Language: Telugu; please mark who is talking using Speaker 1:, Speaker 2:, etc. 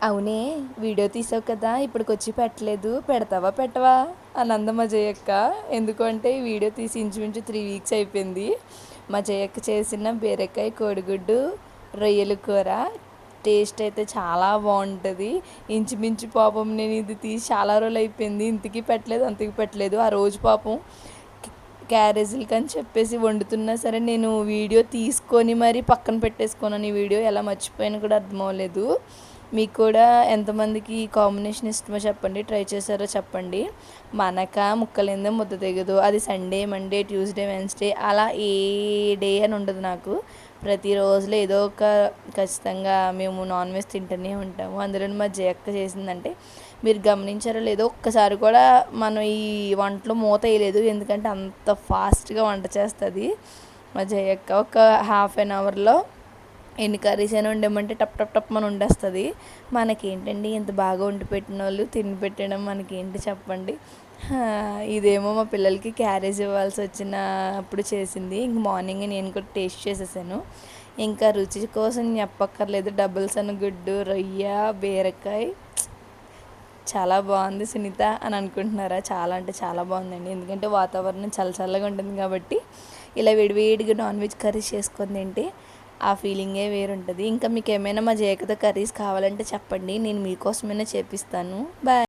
Speaker 1: అవునే, వీడియో తీసావు కదా, ఇప్పటికొచ్చి పెట్టలేదు, పెడతావా పెట్టవా అని అంద మా జయక్క. ఎందుకంటే ఈ వీడియో తీసి ఇంచుమించు 3 వీక్స్ అయిపోయింది. మా జయక్క చేసిన బీరకాయ కోడిగుడ్డు రొయ్యల కూర టేస్ట్ అయితే చాలా బాగుంటుంది. ఇంచుమించు పాపం నేను ఇది తీసి చాలా రోజులు అయిపోయింది, ఇంతకీ పెట్టలేదు అంతకీ పెట్టలేదు. ఆ రోజు పాపం క్యారేజీలకి అని చెప్పేసి వండుతున్నా సరే నేను వీడియో తీసుకొని మరీ పక్కన పెట్టేసుకున్నాను. ఈ వీడియో ఎలా మర్చిపోయాను కూడా అర్థం అవ్వలేదు. మీకు కూడా ఎంతమందికి ఈ కాంబినేషన్ ఇష్టమో చెప్పండి, ట్రై చేశారో చెప్పండి. మనక ముక్కలేందే ముద్ద తెగదు. అది సండే, మండే, ట్యూస్డే, వెన్స్డే అలా ఏ డే అని ఉండదు నాకు. ప్రతిరోజులో ఏదో ఒక ఖచ్చితంగా మేము నాన్ వెజ్ తింటూనే ఉంటాము. అందులో మా జయక్క చేసిందంటే మీరు గమనించారో లేదో, ఒక్కసారి కూడా మనం ఈ వంటలో మూత వేయలేదు. ఎందుకంటే అంత ఫాస్ట్గా వంట చేస్తుంది మా జయక్క. ఒక ½ అవర్లో ఎన్ని కర్రీస్ అయినా వండమంటే టప్ టప్ టప్ మనం వండేస్తుంది. మనకేంటండి ఇంత బాగా వండి పెట్టిన వాళ్ళు తిని పెట్టడం మనకేంటి చెప్పండి. ఇదేమో మా పిల్లలకి క్యారేజ్ ఇవ్వాల్సి వచ్చినప్పుడు చేసింది. ఇంక మార్నింగ్ నేను కూడా టేస్ట్ చేసేసాను. ఇంకా రుచి కోసం చెప్పక్కర్లేదు, డబుల్ సన్నగుడ్డు, రొయ్య, బీరకాయ చాలా బాగుంది సునీత అని అనుకుంటున్నారా? చాలా అంటే చాలా బాగుందండి. ఎందుకంటే వాతావరణం చల్లగా ఉంటుంది కాబట్టి ఇలా వేడివేడిగా నాన్ వెజ్ కర్రీస్ చేసుకొని తింటే ఆ ఫీలింగే వేరుంటుంది. ఇంకా మీకు ఏమైనా మా జయకతో కర్రీస్ కావాలంటే చెప్పండి, నేను మీకోసమైనా చేపిస్తాను. బాయ్.